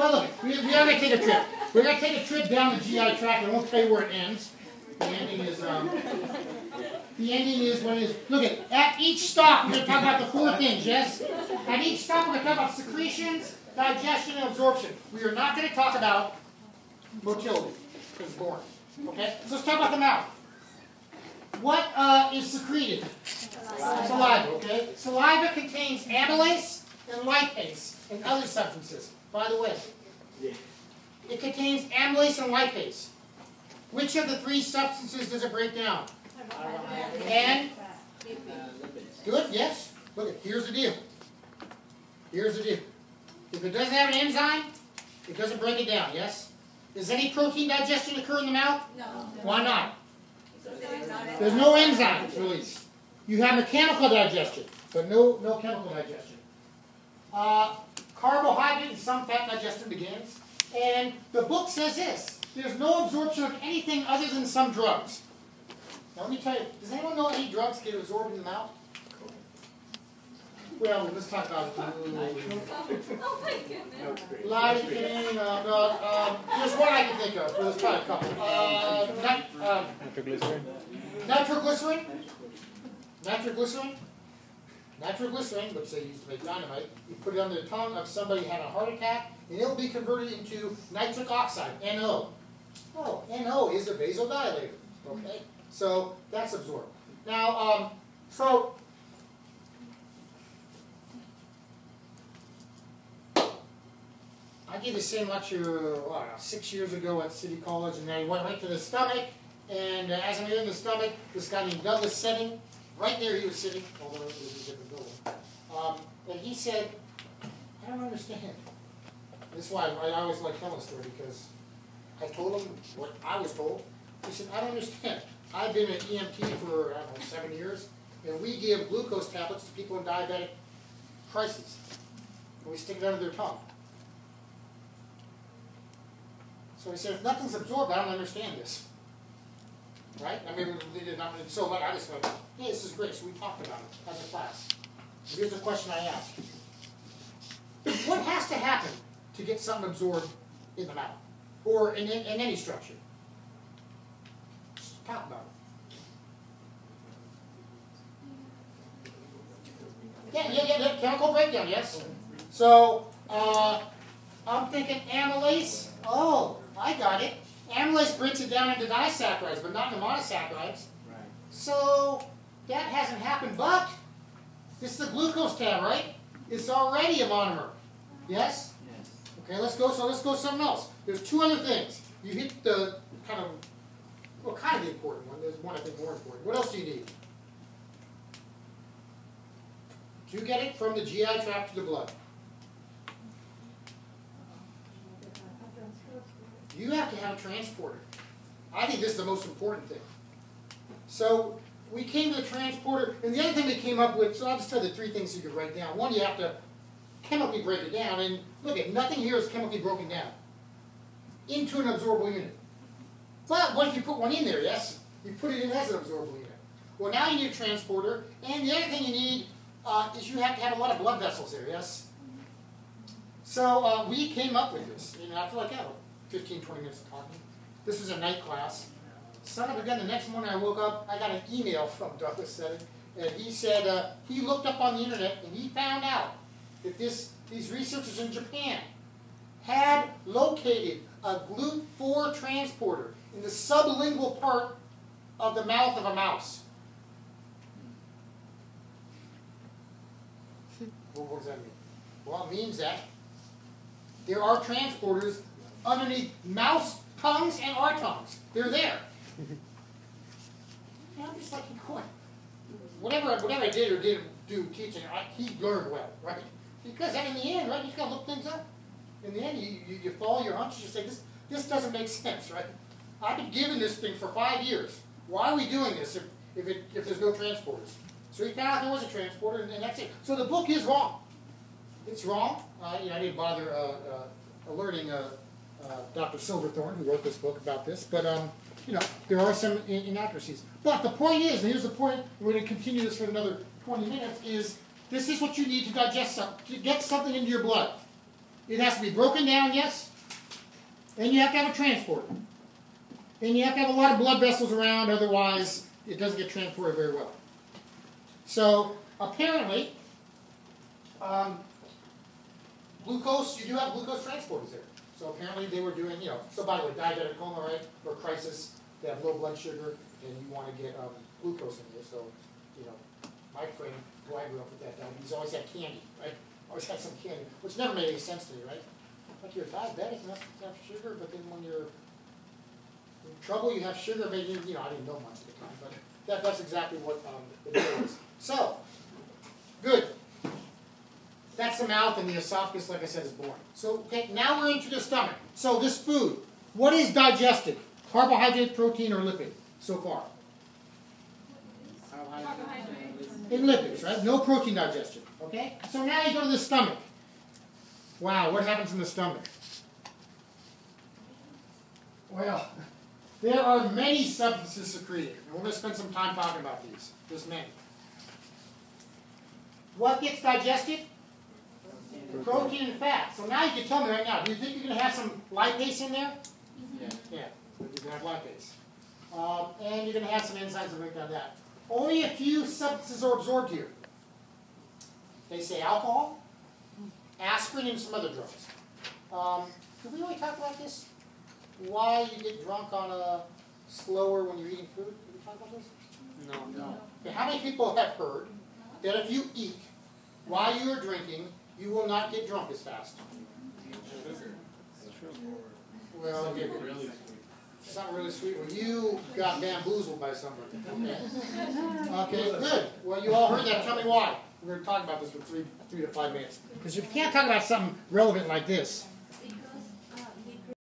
Well, look, we are going to take a trip. We're going to take a trip down the GI tract, and I won't tell you where it ends. The ending is when it is. Look at each stop. We're going to talk about the 4 things. Yes. At each stop, we're going to talk about secretions, digestion, and absorption. We are not going to talk about motility because it's boring. Okay. So let's talk about the mouth. What is secreted? Saliva. Okay. Saliva contains amylase and lipase and other substances. By the way, it contains amylase and lipase. Which of the 3 substances does it break down? And good, yes. Look, here's the deal. Here's the deal. If it doesn't have an enzyme, it doesn't break it down, yes? Does any protein digestion occur in the mouth? No. Why not? There's no enzymes released. You have mechanical digestion, but no chemical digestion. Carbohydrate and some fat digestion begins. And the book says this. There's no absorption of anything other than some drugs. Now let me tell you, does anyone know any drugs get absorbed in the mouth? Well, let's talk about it. Oh my goodness. Lidocaine, there's one I can think of. Let's try a couple. Nitroglycerin. Nitroglycerin. Nitroglycerin. Nitroglycerin, which they used to make dynamite, you put it under the tongue of somebody who had a heart attack, and it will be converted into nitric oxide, NO. Oh, NO is a vasodilator. Okay, so that's absorbed. Now, I gave the same lecture 6 years ago at City College, and I went right to the stomach, and as I'm in the stomach, this guy named Douglas Setting, right there he was sitting, although it was a different building, and he said, I don't understand. This is why I always like telling the story, because I told him what I was told. He said, I don't understand. I've been an EMT for, I don't know, 7 years, and we give glucose tablets to people in diabetic crises, and we stick it under their tongue. So he said, if nothing's absorbed, I don't understand this. Right? I mean, so I just went, hey, this is great. So we talked about it as a class. Here's the question I asked. What has to happen to get something absorbed in the mouth? Or in any structure? Just talk about it. Yeah. Chemical breakdown, yes? So, I'm thinking amylase. Oh, I got it. Amylase breaks it down into disaccharides, but not into monosaccharides. Right. So that hasn't happened, but this is the glucose tab, right? It's already a monomer. Yes? Yes. Okay, let's go something else. There's 2 other things. You hit the kind of the important one. There's one I think more important. What else do you need? To get it from the GI tract to the blood. You have to have a transporter. I think this is the most important thing. So we came to the transporter, and the other thing we came up with, so I'll just tell you the 3 things you could write down. One, you have to chemically break it down, and look at nothing here is chemically broken down into an absorbable unit. But what if you put one in there, yes? You put it in as an absorbable unit. Well, now you need a transporter, and the other thing you need is you have to have a lot of blood vessels there, yes? So we came up with this, after 15, 20 minutes of talking. This was a night class. Son of a gun, the next morning I woke up, I got an email from Douglas Setting, and he said he looked up on the internet and he found out that these researchers in Japan had located a GLUT4 transporter in the sublingual part of the mouth of a mouse. Well, what does that mean? Well, it means that there are transporters underneath mouse tongues and our tongues. They're there. And I'm just like, whatever I did or didn't do teaching, he learned well, right? Because in the end, right, you just got to look things up. In the end, you follow your hunches, you say, this doesn't make sense, right? I've been given this thing for 5 years. Why are we doing this if there's no transporters? So he found out there was a transporter, and that's it. So the book is wrong. It's wrong. I didn't bother alerting Dr. Silverthorne, who wrote this book, about this, but there are some inaccuracies. But the point is, and here's the point, we're going to continue this for another 20 minutes, is this is what you need to digest something, to get something into your blood. It has to be broken down, yes. And you have to have a transporter. And you have to have a lot of blood vessels around, otherwise it doesn't get transported very well. So apparently, glucose, you do have glucose transporters there. So apparently they were doing, so by the way, diabetic coma, right, or crisis, they have low blood sugar, and you want to get glucose in here. So, my friend, who I grew up with that guy, he's always had candy, right? Always had some candy, which never made any sense to me, right? Like you're diabetic, you must have sugar, but then when you're in trouble, you have sugar. Maybe, I didn't know much at the time, but that's exactly what the deal is. So, good. That's the mouth, and the esophagus, like I said, is born. So, okay, now we're into the stomach. So this food, what is digested? Carbohydrate, protein, or lipid so far? In lipids, right? No protein digestion, okay? So now you go to the stomach. Wow, what happens in the stomach? Well, there are many substances secreted, and we're going to spend some time talking about these. There's many. What gets digested? Protein and fat. So now you can tell me right now, do you think you're going to have some lipase in there? Yeah, you're going to have lipase. And you're going to have some enzymes that break down that. Only a few substances are absorbed here. They say alcohol, aspirin, and some other drugs. Did we already talk about this? Why you get drunk on a slower when you're eating food? Did we talk about this? No. Okay, how many people have heard that if you eat while you are drinking, you will not get drunk as fast? Well, okay. Something really sweet. Well, you got bamboozled by somebody. Okay, good. Well, you all heard that. Tell me why. We're going to talk about this for three to 5 minutes. Because if you can't talk about something relevant like this,